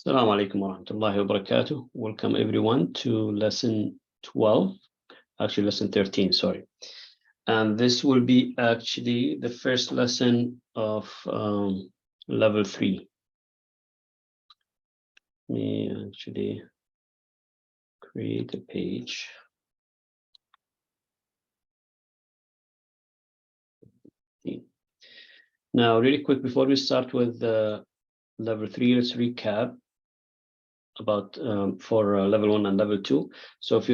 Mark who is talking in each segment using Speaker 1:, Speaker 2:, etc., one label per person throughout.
Speaker 1: Assalamu alaikum wa rahmatullahi wa barakatuh. Welcome everyone to lesson 12, actually lesson 13, sorry. And this will be actually the first lesson of level 3. Let me actually create a page. Now, really quick, before we start with level 3, let's recap about for level 1 and level 2. So if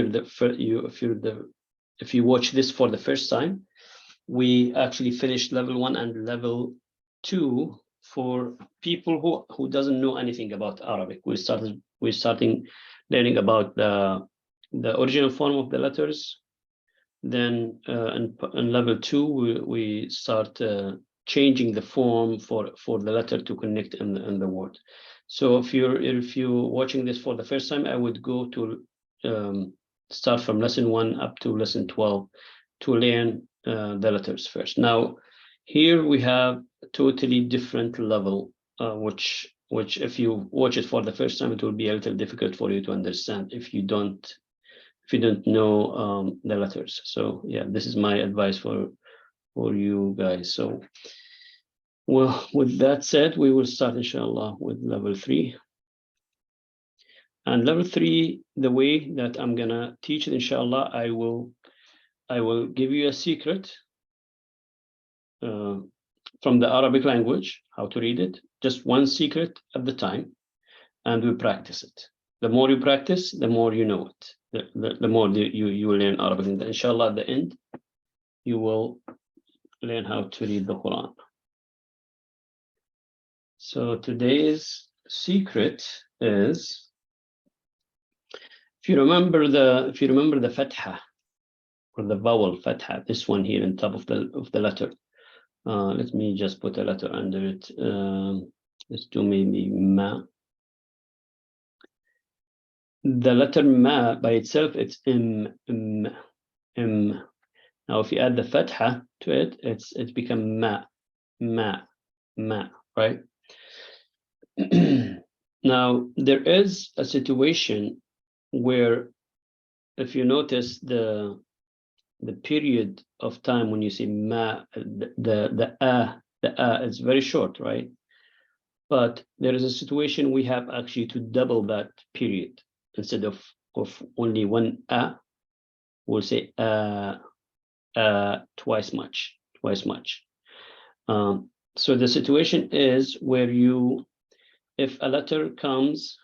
Speaker 1: you watch this for the first time, we actually finished level 1 and level 2 for people who doesn't know anything about Arabic. We're starting learning about the original form of the letters. Then in level 2 we start changing the form for the letter to connect in the word. So if you're watching this for the first time, I would go to start from lesson 1 up to lesson 12 to learn the letters first. Now here we have a totally different level, which if you watch it for the first time, it will be a little difficult for you to understand if you don't know the letters. So yeah, this is my advice for you guys. So well, with that said, we will start inshallah with level 3. And level 3, the way that I'm gonna teach it, inshallah, I will give you a secret from the Arabic language, how to read it, just one secret at the time, and we practice it. The more you practice, the more you know it. The more you will learn Arabic, and inshallah at the end you will learn how to read the Quran. So today's secret is, if you remember the fatha or the vowel fatha, this one here on top of the letter. Let me just put a letter under it. Let's do maybe ma. The letter ma by itself, it's im. Now if you add the fatha to it, it's become ma, right? Now there is a situation where, if you notice the period of time when you say ma, the is very short, right? But there is a situation we have actually to double that period. Instead of only one we'll say twice much. So the situation is where if a letter comes,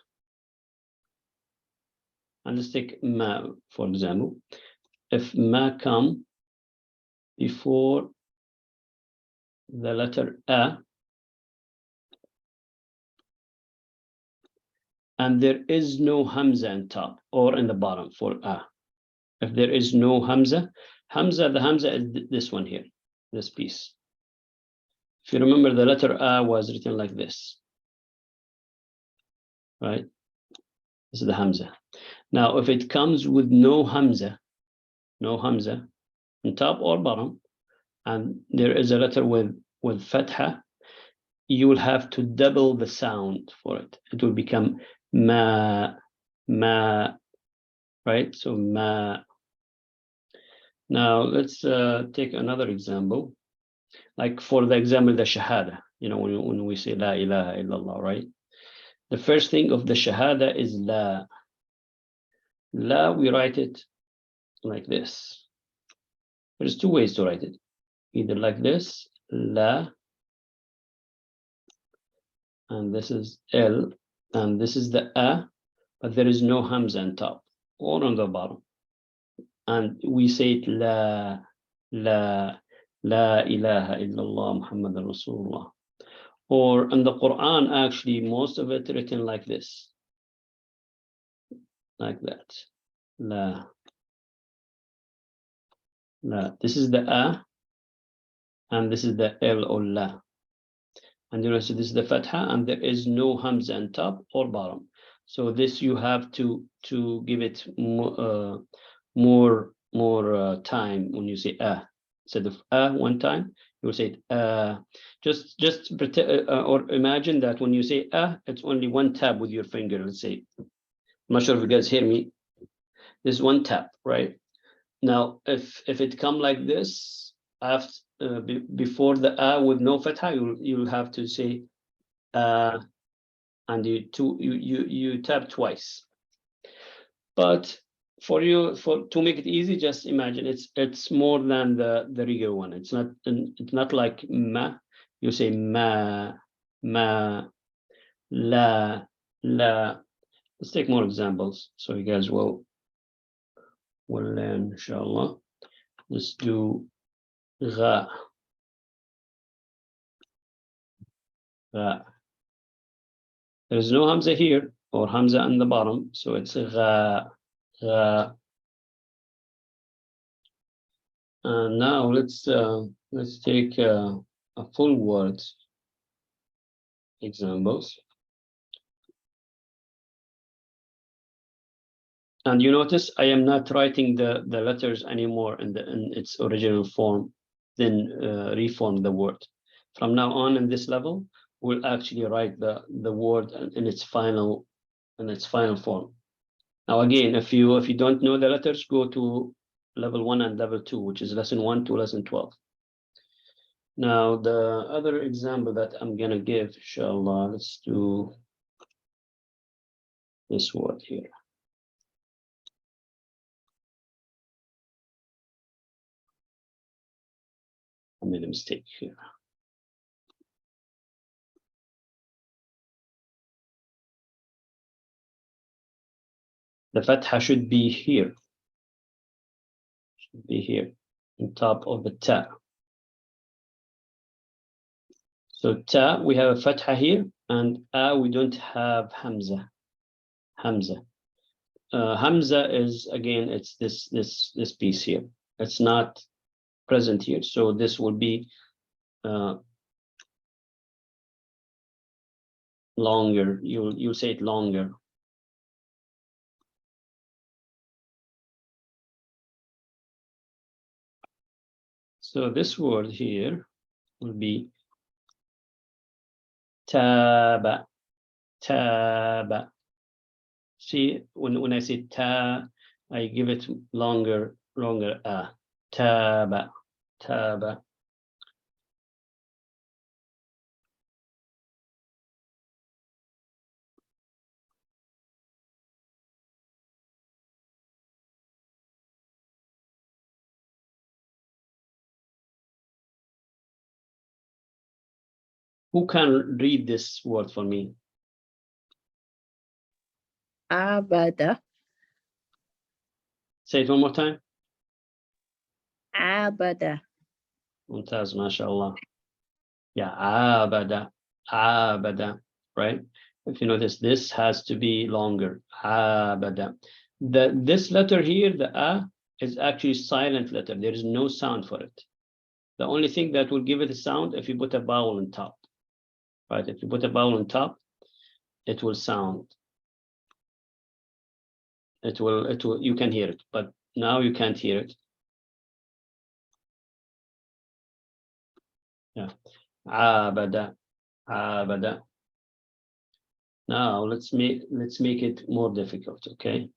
Speaker 1: and let's take ma for example, if ma come before the letter a, and there is no hamza on top or in the bottom for a. If there is no hamza, the hamza is this one here, this piece. If you remember, the letter a was written like this, right? This is the hamza. Now if it comes with no hamza on top or bottom, and there is a letter with fatha, you will have to double the sound for it. It will become ma, right? So ma. Now let's take another example. Like for the example, the shahada, when we say la ilaha illallah, right? The first thing of the shahada is la. La, we write it like this. There's two ways to write it. Either like this, la, and this is L, and this is the a, but there is no hamza on top or on the bottom. And we say it la ilaha illallah Muhammadan Rasulullah. Or in the Quran, actually, most of it written like this, like that. La. This is the a, and this is the L or la. And you know, so this is the fatha, and there is no hamza on top or bottom. So this you have to give it more time when you say a. Instead of a one time, You will say just pretend, or imagine that when you say it's only one tap with your finger. Let's say, I'm not sure if you guys hear me. This is one tap, right? Now, if it come like this, after before the with no fatha, you'll have to say and you tap twice. But to make it easy, just imagine it's more than the regular one. It's not like ma. You say ma, la, la. Let's take more examples so you guys will learn, inshallah. Let's do gha. Gha. There is no hamza here or hamza on the bottom, so it's gha, gha. And now let's take a full word examples. And you notice I am not writing the letters anymore in its original form, then reform the word. From now on in this level, we'll actually write the word in its final form. Now again, if you don't know the letters, go to level 1 and level 2, which is lesson 1 to lesson 12. Now the other example that I'm gonna give, inshallah, let's do this word here. I made a mistake here. The fatha should be here. Should be here, on top of the ta. So ta, we have a fatha here, and we don't have hamza. Hamza. Hamza is, again, it's this piece here. It's not present here, so this will be longer. You'll say it longer. So this word here will be taba, taba. See, when I say ta, I give it longer, taba, taba. Who can read this word for me?
Speaker 2: Abada.
Speaker 1: Say it one more time.
Speaker 2: Abada.
Speaker 1: Mumtaz, mashallah. Yeah, abada, abada, right? If you notice, this has to be longer. Abada. This letter here, the a, is actually silent letter. There is no sound for it. The only thing that will give it a sound if you put a vowel on top, right? If you put a vowel on top, it will sound. It will. You can hear it, but now you can't hear it. Yeah. Abada, abada. Now let's make it more difficult, okay?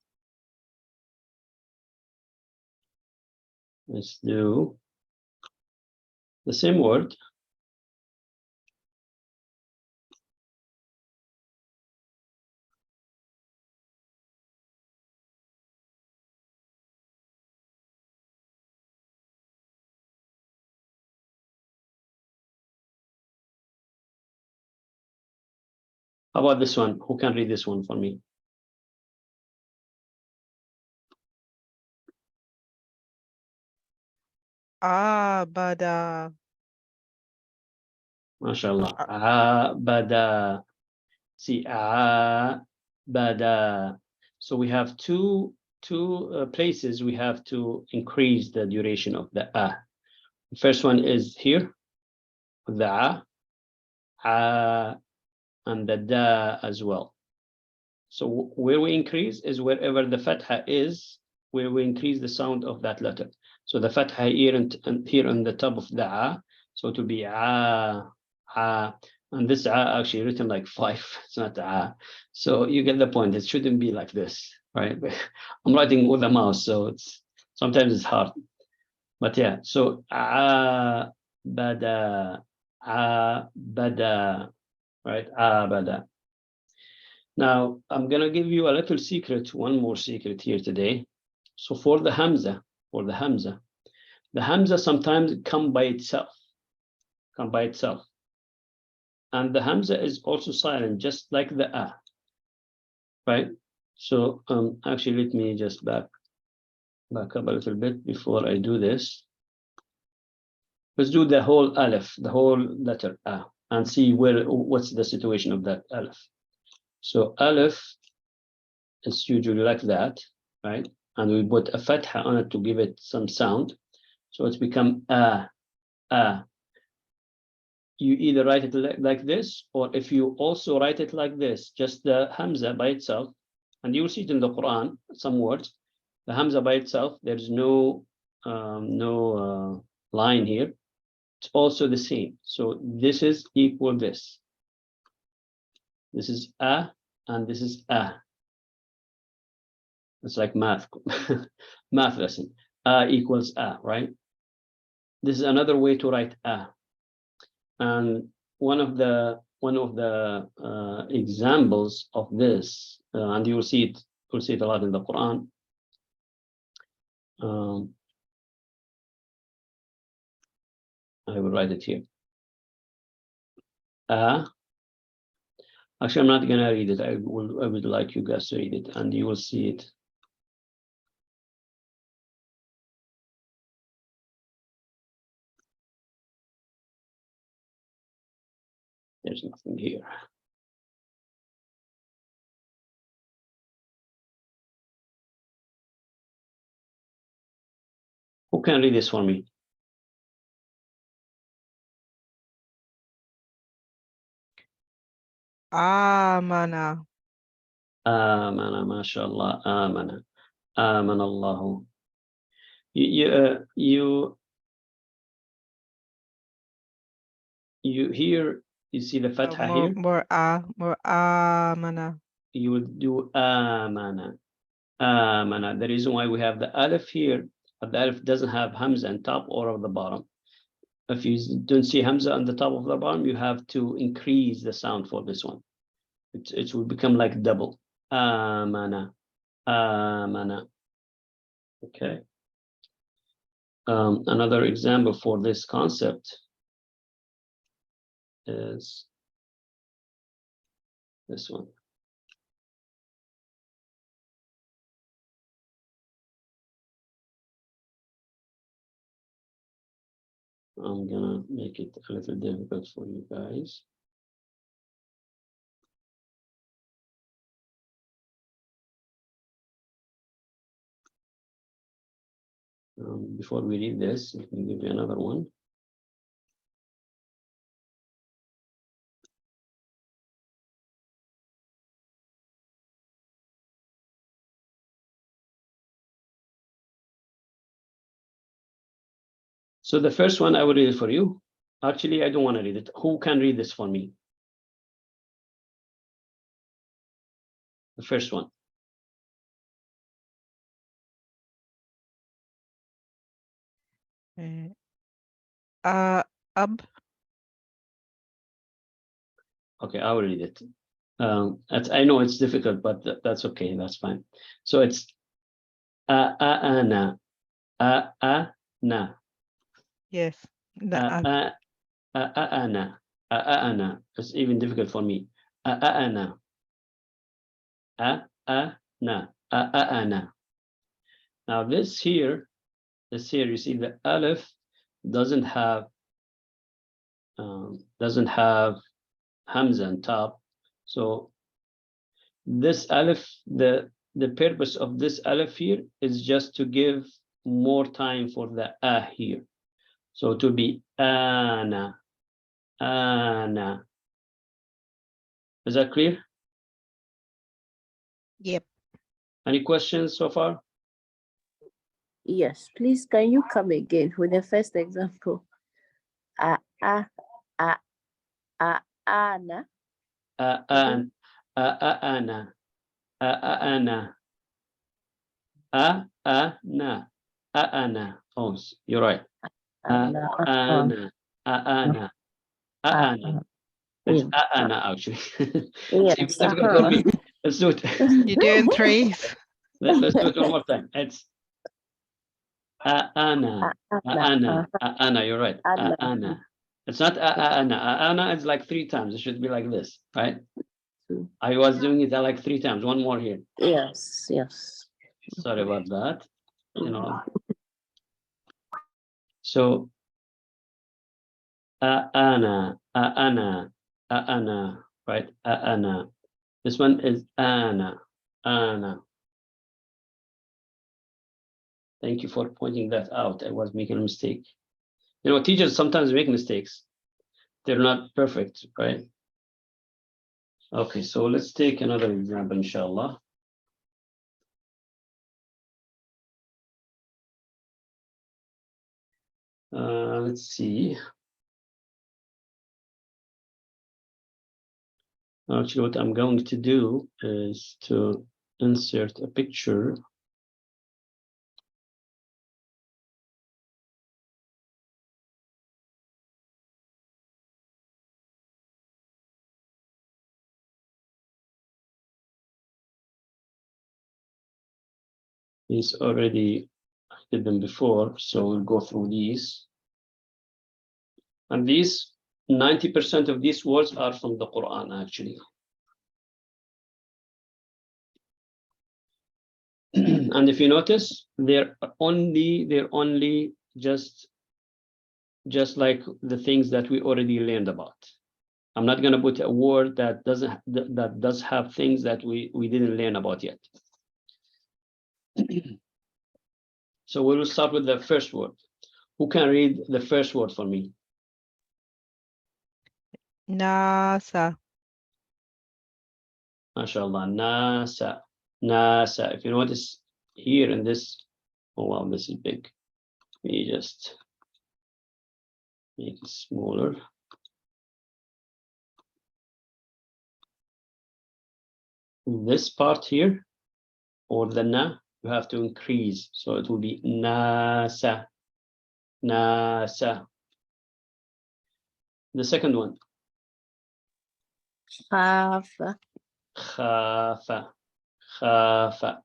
Speaker 1: Let's do the same word. How about this one? Who can read this one for me?
Speaker 3: Abada.
Speaker 1: MashaAllah. Abada. See, abada. So we have two places we have to increase the duration of the a. The first one is here, the a, and the da as well. So where we increase is wherever the fatha is, where we increase the sound of that letter. So the fatha here and here on the top of the a. So it will be and this actually written like 5. It's not so you get the point. It shouldn't be like this, right? I'm writing with a mouse, so it's sometimes it's hard. But yeah, so bada, right? Bada. Now I'm gonna give you a little secret, one more secret here today. So for the Hamza, the Hamza sometimes come by itself. And the Hamza is also silent, just like the right? So actually, let me just back up a little bit before I do this. Let's do the whole Aleph, the whole letter and see what's the situation of that Aleph. So Aleph is usually like that, right? And we put a fatha on it to give it some sound. So it's become You either write it like this, or if you also write it like this, just the Hamza by itself, and you'll see it in the Quran, some words, the Hamza by itself, there's no line here. It's also the same. So this is equal this. This is and this is It's like math, math lesson. Equals right? This is another way to write And one of the examples of this, and you'll see it a lot in the Quran. I will write it here. Actually, I'm not gonna read it. I would like you guys to read it, and you will see it. There's nothing here. Who can read this for me?
Speaker 3: Amana.
Speaker 1: Amana, mashallah, amana. Amana Allahu. You hear, you see the fatha here?
Speaker 3: More amana.
Speaker 1: You would do amana. Amana. The reason why we have the alif here, but the alif doesn't have hamza on top or on the bottom. If you don't see hamza on the top of the bottom, you have to increase the sound for this one. It will become like double. Amana. Amana. Okay. Another example for this concept is this one. I'm gonna make it a little difficult for you guys. Before we read this, let me give you another one. So the first one, I will read it for you. Actually, I don't want to read it. Who can read this for me? The first one.
Speaker 3: Ab.
Speaker 1: Okay, I will read it. I know it's difficult, but that's okay. That's fine. So it's ana, na.
Speaker 3: Yes.
Speaker 1: Ana, ana. It's even difficult for me. Ana, ana. Now this here, you see the alif doesn't have hamza on top. So this alif, the purpose of this alif here is just to give more time for the here. So to be ana. Is that clear?
Speaker 3: Yep.
Speaker 1: Any questions so far?
Speaker 2: Yes, please, can you come again with the first example? a ana
Speaker 1: أن أنا أنا أنا أنا. Oh, you're right.
Speaker 2: ana
Speaker 1: أنا أنا أنا. It's أنا actually. See,
Speaker 2: yes
Speaker 1: difficult for me. Let's do it.
Speaker 3: You're doing threes.
Speaker 1: Let's do it one more time. It's أنا أنا أنا. You're right.
Speaker 2: Ana.
Speaker 1: أنا. It's not أنا. أنا is like 3 times. It should be like this, right? I was doing it like 3 times. One more here.
Speaker 2: Yes.
Speaker 1: Sorry about that. You know. So أنا أنا, right? أنا. This one is أنا. Thank you for pointing that out. I was making a mistake. You know, teachers sometimes make mistakes. They're not perfect, right? Okay, so let's take another example, inshallah. Let's see. Actually, what I'm going to do is to insert a picture. He's already did them before, so we'll go through these. And these 90% of these words are from the Quran, actually. And if you notice, they're only just like the things that we already learned about. I'm not going to put a word that does have things that we didn't learn about yet. So we will start with the first word. Who can read the first word for me?
Speaker 3: NASA.
Speaker 1: MashaAllah. NASA. NASA. If you notice here in this, oh wow, this is big. Let me just make it smaller. This part here, or the na, you have to increase. So it will be NASA. NASA. The second one.
Speaker 2: Khafa.
Speaker 1: Khafa. Khafa.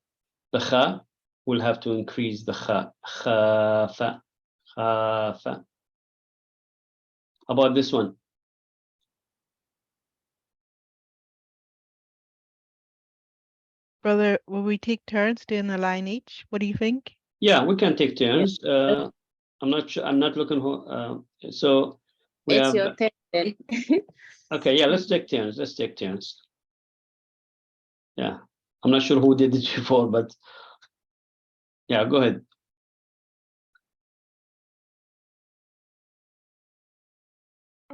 Speaker 1: The kha will have to increase the kha. Khafa. Khafa. How about this one?
Speaker 3: Brother, will we take turns doing a line each? What do you think?
Speaker 1: Yeah, we can take turns. I'm not sure. I'm not looking for. So we
Speaker 2: It's
Speaker 1: have.
Speaker 2: your turn.
Speaker 1: Okay, yeah, let's take turns. Let's take turns. Yeah, I'm not sure who did it before, but yeah, go ahead.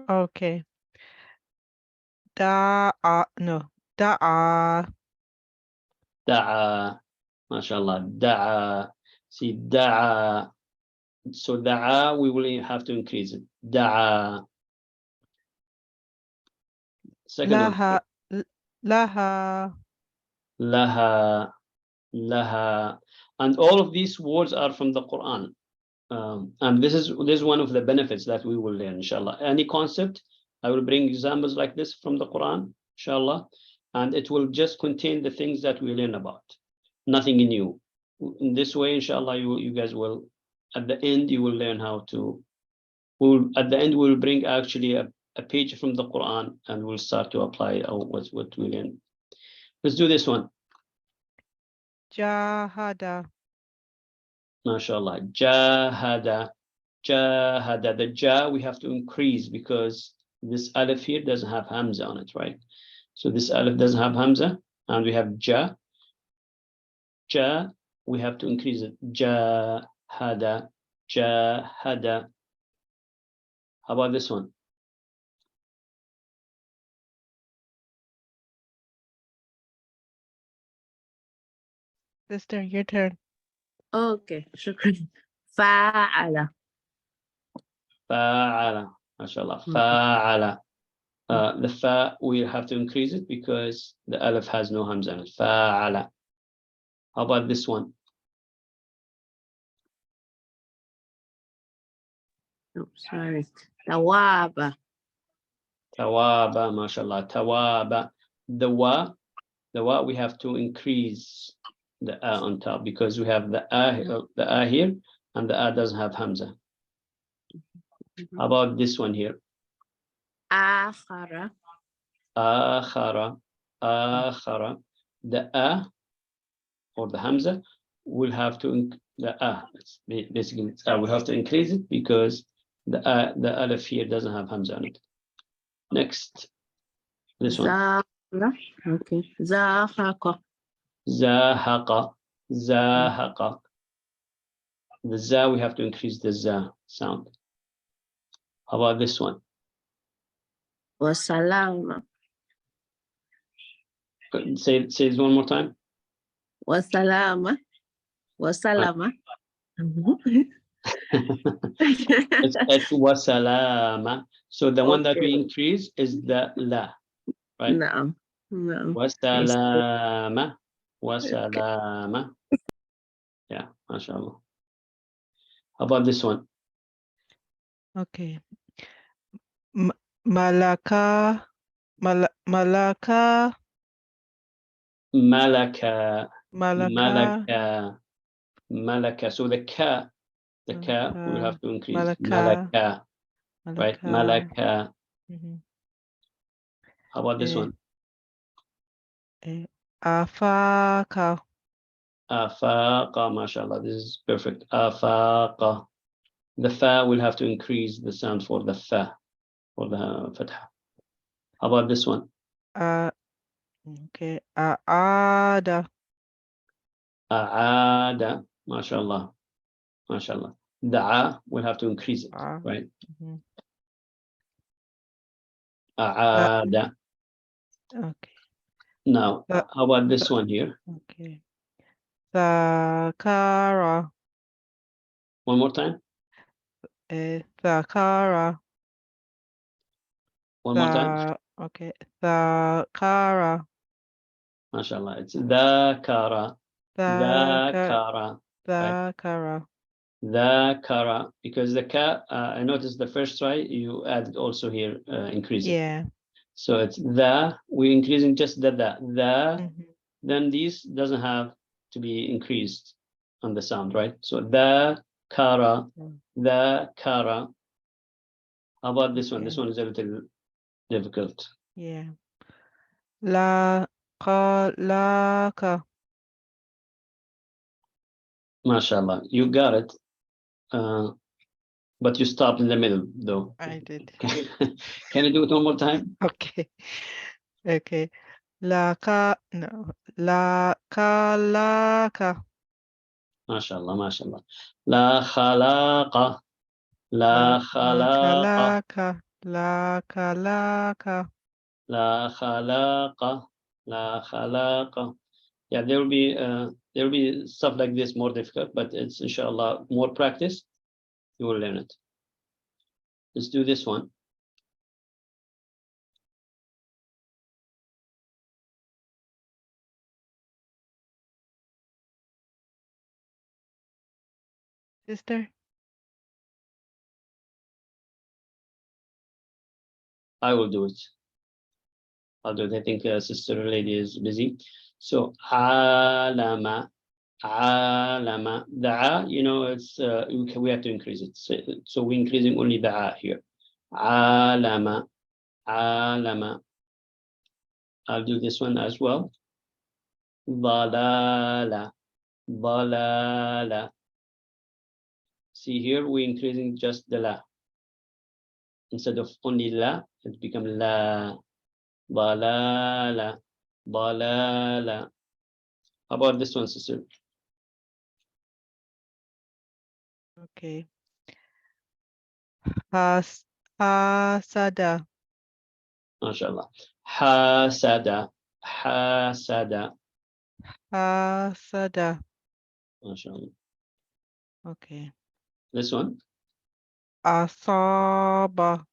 Speaker 3: Okay. No. Da'a.
Speaker 1: Da'a. MashaAllah. Da'a. See, da'a. So da'a, we will have to increase it. Da'a. Second one.
Speaker 3: Laha. Laha.
Speaker 1: Laha. Laha. And all of these words are from the Quran. And this is one of the benefits that we will learn, inshallah. Any concept, I will bring examples like this from the Quran, inshallah, and it will just contain the things that we learn about, nothing new. In this way, inshallah, you guys will, at the end, you will learn how to. At the end, we'll bring actually a page from the Quran, and we'll start to apply what we learn. Let's do this one.
Speaker 3: Jahada.
Speaker 1: MashaAllah. Jahada. Jahada. The ja we have to increase because this alif here doesn't have hamza on it, right? So this alif doesn't have hamza, and we have ja. Ja, we have to increase it. Jahada. Jahada. How about this one?
Speaker 3: Sister, your turn.
Speaker 2: Okay. Shukran. Fa'ala.
Speaker 1: Fa'ala. MashaAllah. Fa'ala. The fa, we have to increase it because the alif has no hamza in it. Fa'ala. How about this one?
Speaker 2: Oh, sorry. Tawaba.
Speaker 1: Tawaba, mashallah. Tawaba. The wa, we have to increase the a on top because we have the a here, and the a doesn't have hamza. How about this one here?
Speaker 2: Akhara.
Speaker 1: Akhara. Akhara. The a or the hamza will have to basically it's we'll have to increase it because the alif here doesn't have hamza on it. Next, this one.
Speaker 2: Zahra. Okay. Zahaqa.
Speaker 1: Zahaqa. Zahaqa. The za, we have to increase the za sound. How about this one?
Speaker 2: Wasalama.
Speaker 1: Say it one more time.
Speaker 2: Wasalama. Wasalama.
Speaker 1: It's wasalama. So the one that we increase is the la, right?
Speaker 2: No. No.
Speaker 1: Wasalama. Wasalama. Yeah, mashallah. How about this one?
Speaker 3: Okay. Malaka. Malaka.
Speaker 1: Malaka.
Speaker 3: Malaka.
Speaker 1: Malaka. Malaka. So the ka, we will have to increase.
Speaker 3: Malaka.
Speaker 1: Malaka. Right? Malaka. How about this one?
Speaker 3: Afaka.
Speaker 1: Afaqa, mashallah. This is perfect. Afaqa. The fa will have to increase the sound for the fa, for the fatha. How about this one?
Speaker 3: Okay. Aada.
Speaker 1: Aada, mashallah. Mashallah. The a will have to increase it, right? Aada.
Speaker 3: Okay.
Speaker 1: Now, how about this one here?
Speaker 3: Okay. Sakara.
Speaker 1: One more time.
Speaker 3: Sakara.
Speaker 1: One more time.
Speaker 3: Okay. Sakara.
Speaker 1: MashaAllah. It's dhakara. Dhakara.
Speaker 3: Sakara.
Speaker 1: Dhakara. Because the ka, I noticed the first try, you added also here, increase it.
Speaker 3: Yeah.
Speaker 1: So it's the, we're increasing just the, then this doesn't have to be increased on the sound, right? So the kara. How about this one? This one is a little difficult.
Speaker 3: Yeah. La ka.
Speaker 1: MashaAllah, you got it. But you stopped in the middle, though.
Speaker 3: I did.
Speaker 1: Can you do it one more time?
Speaker 3: Okay. Okay. La kalaka.
Speaker 1: MashaAllah, MashaAllah. La khalaqa. La khalaqa.
Speaker 3: La kalaka.
Speaker 1: La khalaqa. La khalaqa. Yeah, there will be stuff like this more difficult, but it's inshallah more practice, you will learn it. Let's do this one.
Speaker 3: Sister?
Speaker 1: I will do it. I'll do it. I think sister lady is busy. So alama, alama. The a, you know, it's we have to increase it. So we're increasing only the a here. Alama, alama. I'll do this one as well. Dalala, dalala. See here, we're increasing just the la. Instead of only la, it becomes la. Dalala, dalala. How about this one, sister?
Speaker 3: Okay. Hasada.
Speaker 1: MashaAllah. Hasada, hasada.
Speaker 3: Hasada.
Speaker 1: MashaAllah.
Speaker 3: Okay.
Speaker 1: This one?
Speaker 3: Asaba.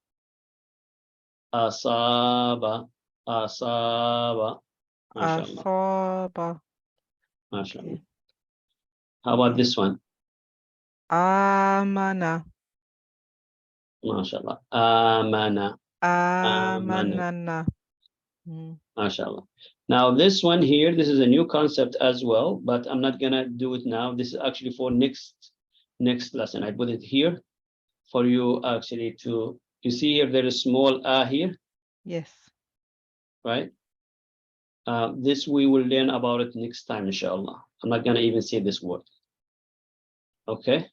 Speaker 1: Asaba. Asaba. MashaAllah.
Speaker 3: Asaba.
Speaker 1: MashaAllah.
Speaker 3: Okay.
Speaker 1: How about this one?
Speaker 3: Amana.
Speaker 1: MashaAllah. Amana. Amana.
Speaker 3: Amanana. Mm.
Speaker 1: MashaAllah. Now this one here, this is a new concept as well, but I'm not gonna do it now. This is actually for next lesson. I put it here for you actually to, you see here, there is small here,
Speaker 3: Yes.
Speaker 1: right? This we will learn about it next time, inshallah. I'm not gonna even say this word. Okay.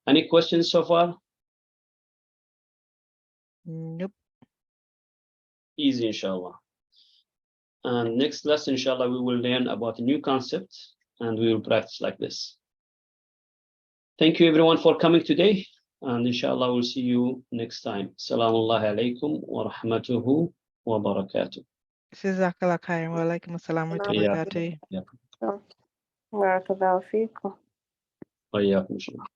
Speaker 1: Any questions so far?
Speaker 3: Nope.
Speaker 1: Easy, inshallah. And next lesson, inshallah, we will learn about a new concept and we will practice like this. Thank you everyone for coming today. And inshallah, we'll see you next time. Assalamu alaikum wa rahmatuhu wa barakatuh.
Speaker 3: Jazakallah khairan. Wa alaikum assalam wa
Speaker 1: Yeah.
Speaker 3: barakatuh.
Speaker 2: بارك الله فيكم.
Speaker 1: Wa iyaakum, inshallah.